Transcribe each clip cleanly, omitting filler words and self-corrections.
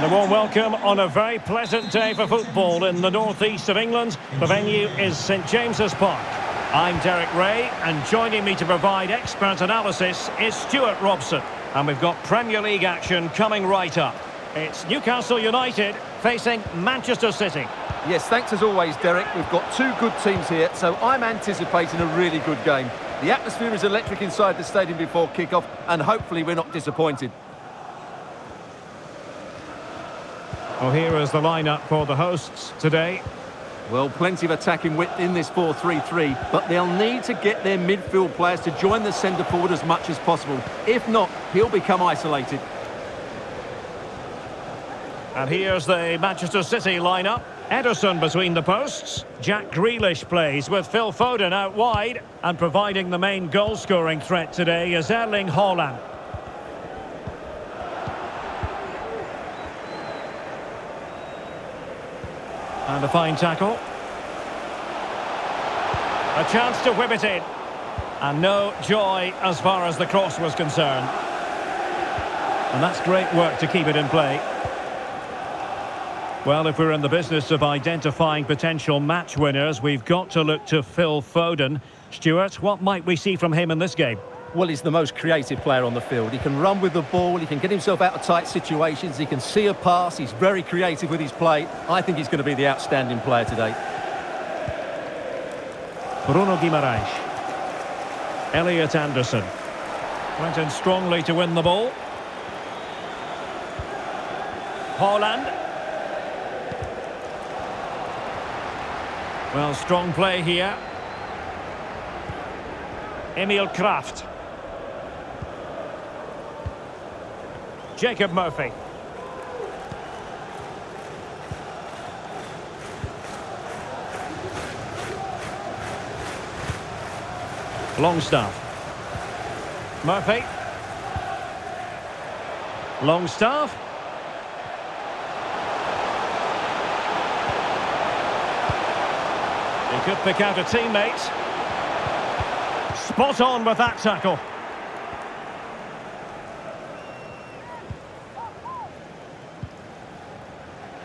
And a warm welcome on a very pleasant day for football in the northeast of England. The venue is St James's Park. I'm Derek Ray, and joining me to provide expert analysis is Stuart Robson. And we've got Premier League action coming right up. It's Newcastle United facing Manchester City. Yes, thanks as always, Derek. We've got two good teams here, so I'm anticipating a really good game. The atmosphere is electric inside the stadium before kick-off, and hopefully we're not disappointed. Well, here is the lineup for the hosts today. Well, plenty of attacking width in this 4-3-3, but they'll need to get their midfield players to join the centre forward as much as possible. If not, he'll become isolated. And here's the Manchester City lineup. Ederson between the posts. Jack Grealish plays with Phil Foden out wide. And providing the main goal-scoring threat today is Erling Haaland. And a fine tackle. A chance to whip it in. And no joy as far as the cross was concerned. And that's great work to keep it in play. Well, if we're in the business of identifying potential match winners, we've got to look to Phil Foden. Stuart, what might we see from him in this game? Well, he's the most creative player on the field. He can run with the ball, he can get himself out of tight situations, he can see a pass, he's very creative with his play. I think he's going to be the outstanding player today. Bruno Guimaraes. Elliot Anderson. Went in strongly to win the ball. Haaland. Well, strong play here. Emil Kraft. Jacob Murphy. Longstaff. Murphy. Longstaff. He could pick out a teammate. Spot on with that tackle.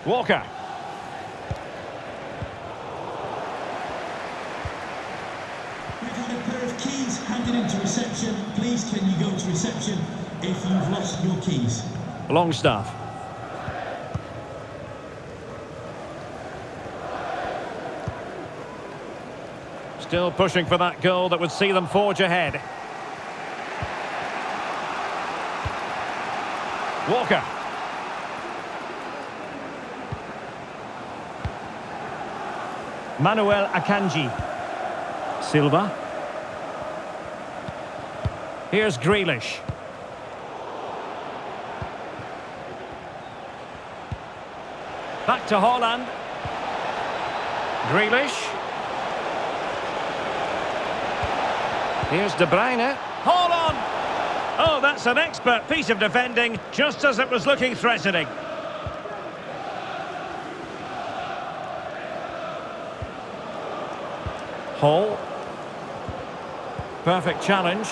Walker. We've had a pair of keys handed into reception. Please, can you go to reception if you've lost your keys? Longstaff. Still pushing for that goal that would see them forge ahead. Walker. Manuel Akanji. Silva. Here's Grealish. Back to Haaland. Grealish. Here's De Bruyne. Haaland! Oh, that's an expert piece of defending, just as it was looking threatening. Hall. Perfect challenge.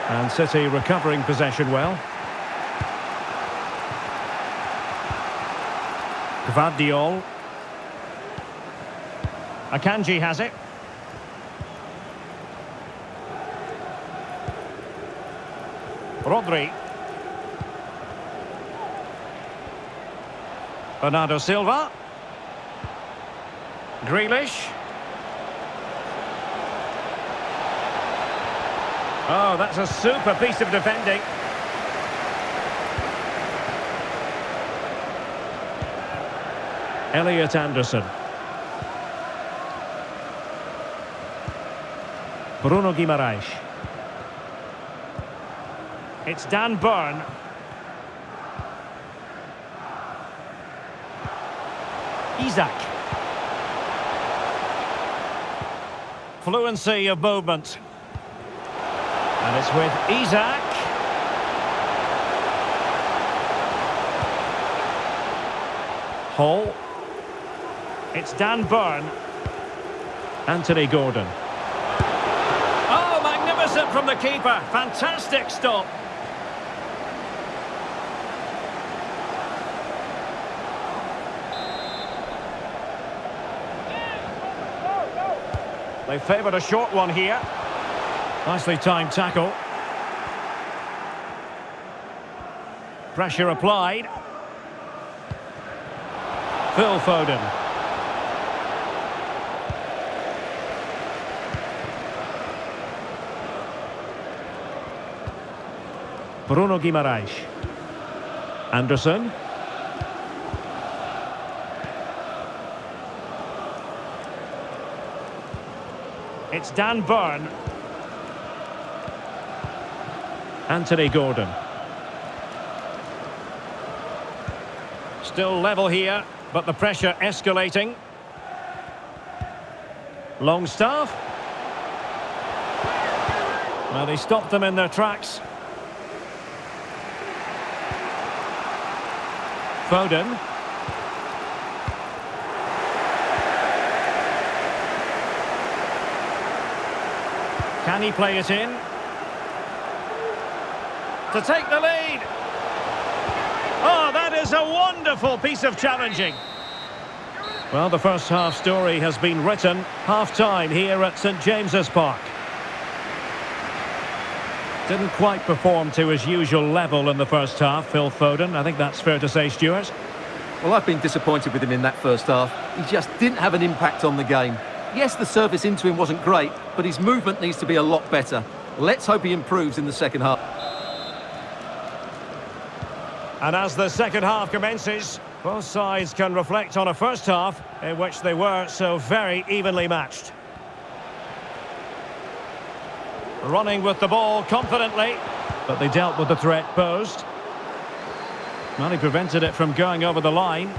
And City recovering possession well. Gvardiol. Akanji has it. Rodri. Bernardo Silva. Grealish. Oh, that's a super piece of defending. Elliot Anderson. Bruno Guimaraes. It's Dan Burn. Isak. Fluency of movement. And it's with Isak. Hall. It's Dan Burn. Anthony Gordon. Oh, magnificent from the keeper. Fantastic stop. They favoured a short one here. Nicely timed tackle. Pressure applied. Phil Foden. Bruno Guimaraes. Anderson. It's Dan Burn. Anthony Gordon. Still level here, but the pressure escalating. Longstaff. Well, they stopped them in their tracks. Foden. Can he play it in? To take the lead. Oh, that is a wonderful piece of challenging. Well, the first half story has been written. Half-time here at St James's Park. Didn't quite perform to his usual level in the first half, Phil Foden. I think that's fair to say, Stuart. Well, I've been disappointed with him in that first half. He just didn't have an impact on the game. Yes, the service into him wasn't great, but his movement needs to be a lot better. Let's hope he improves in the second half. And as the second half commences, both sides can reflect on a first half in which they were so very evenly matched. Running with the ball confidently, but they dealt with the threat posed. Well, he prevented it from going over the line.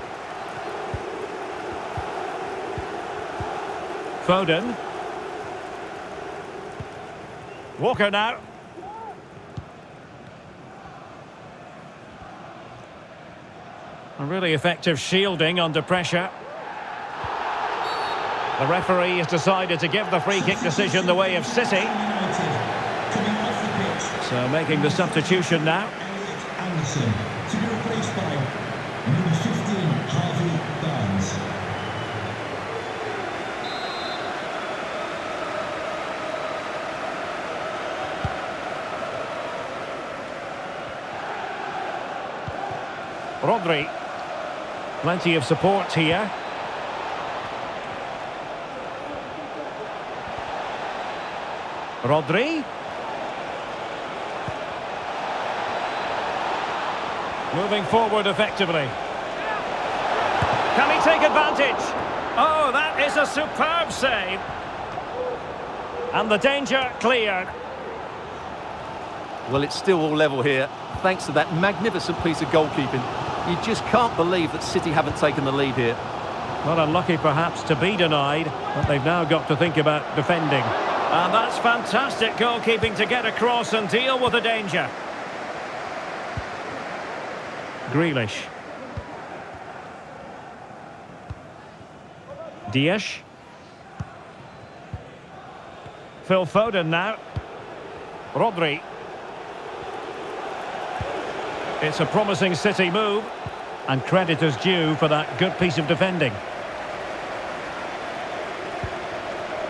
Foden. Walker now. A really effective shielding under pressure. The referee has decided to give the free kick decision the way of City. So making the substitution now. Anderson to be replaced by number 15, Harvey Barnes. Rodri. Plenty of support here. Rodri. Moving forward effectively. Can he take advantage? Oh, that is a superb save. And the danger cleared. Well, it's still all level here, thanks to that magnificent piece of goalkeeping. You just can't believe that City haven't taken the lead here. Not unlucky perhaps to be denied, but they've now got to think about defending. And that's fantastic goalkeeping to get across and deal with the danger. Grealish. Dias. Phil Foden now. Rodri. It's a promising City move, and credit is due for that good piece of defending.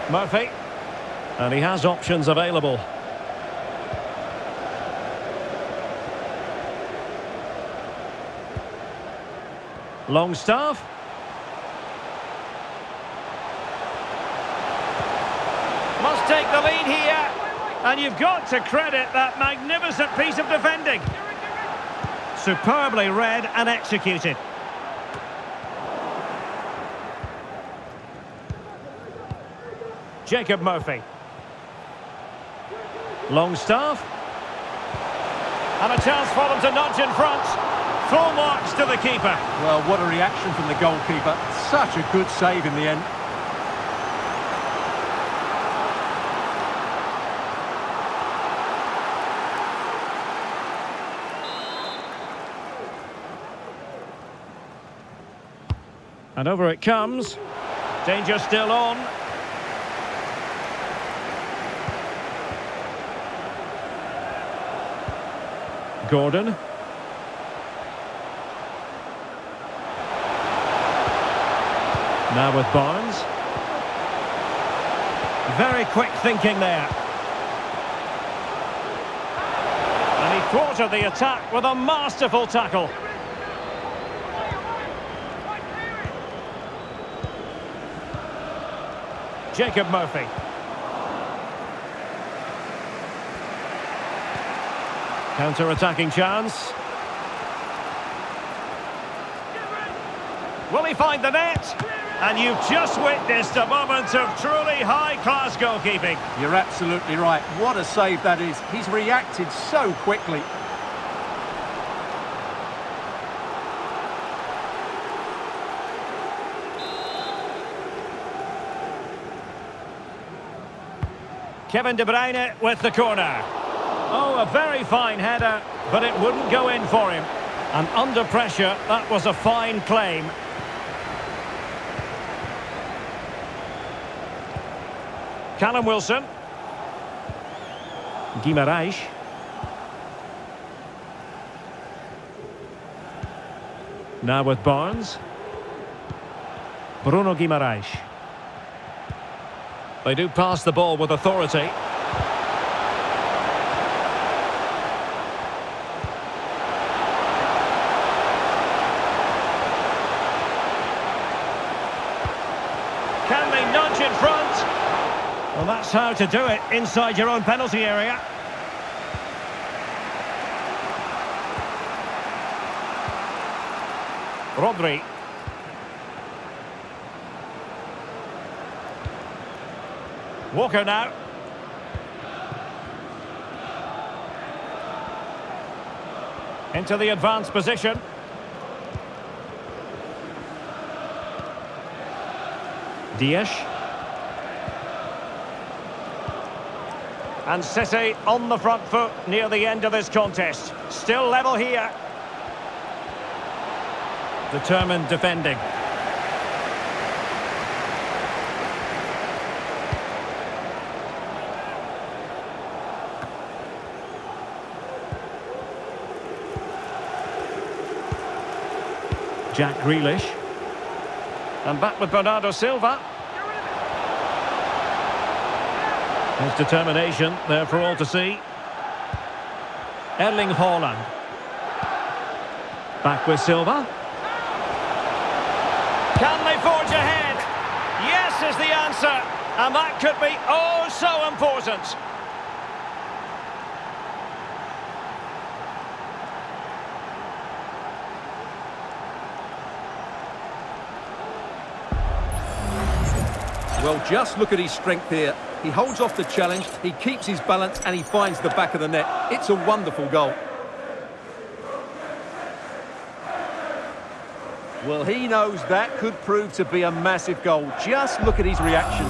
Murphy. And he has options available. Longstaff. Must take the lead here. And you've got to credit that magnificent piece of defending. Superbly read and executed. Jacob Murphy. Longstaff. And a chance for them to nudge in front. Full marks to the keeper. Well, what a reaction from the goalkeeper. Such a good save in the end. And over it comes. Danger still on. Gordon. Now with Barnes. Very quick thinking there. And he thwarted the attack with a masterful tackle. Jacob Murphy. Counter-attacking chance. Will he find the net? And you've just witnessed a moment of truly high-class goalkeeping. You're absolutely right. What a save that is. He's reacted so quickly. Kevin De Bruyne with the corner. Oh, a very fine header, but it wouldn't go in for him. And under pressure, that was a fine claim. Callum Wilson. Guimaraes. Now with Barnes. Bruno Guimaraes. They do pass the ball with authority. Can they nudge in front? Well, that's how to do it inside your own penalty area. Rodri. Walker now. Into the advanced position. Dias. And City on the front foot near the end of this contest. Still level here. Determined defending. Jack Grealish. And back with Bernardo Silva. His determination there for all to see. Erling Haaland. Back with Silva. Can they forge ahead? Yes is the answer. And that could be oh so important. Well, just look at his strength here. He holds off the challenge, he keeps his balance, and he finds the back of the net. It's a wonderful goal. Well, he knows that could prove to be a massive goal. Just look at his reaction.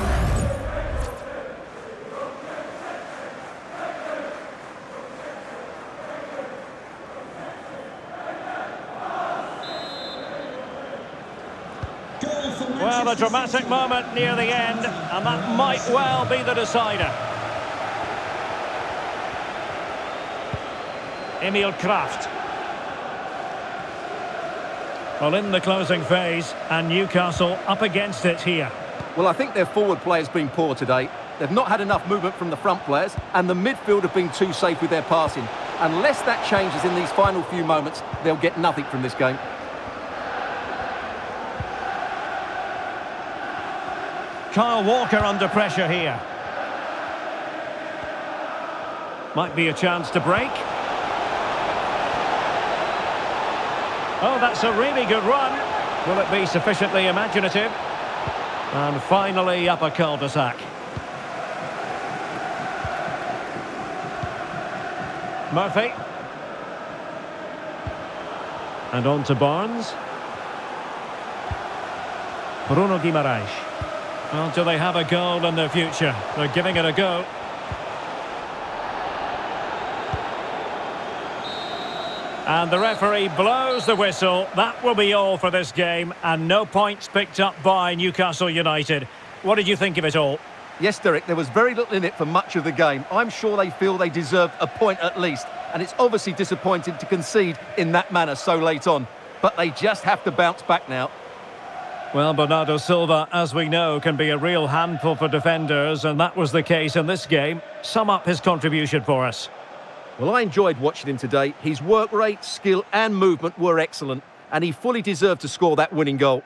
Well, a dramatic moment near the end, and that might well be the decider. Emil Kraft. Well, in the closing phase, and Newcastle up against it here. Well, I think their forward play has been poor today. They've not had enough movement from the front players, and the midfield have been too safe with their passing. Unless that changes in these final few moments, they'll get nothing from this game. Kyle Walker under pressure here. Might be a chance to break. Oh, that's a really good run. Will it be sufficiently imaginative? And finally up a cul-de-sac. Murphy. And on to Barnes. Bruno Guimaraes. Well, do they have a goal in their future? They're giving it a go. And the referee blows the whistle. That will be all for this game, and no points picked up by Newcastle United. What did you think of it all? Yes, Derek, there was very little in it for much of the game. I'm sure they feel they deserved a point at least, and it's obviously disappointing to concede in that manner so late on. But they just have to bounce back now. Well, Bernardo Silva, as we know, can be a real handful for defenders, and that was the case in this game. Sum up his contribution for us. Well, I enjoyed watching him today. His work rate, skill and movement were excellent, and he fully deserved to score that winning goal.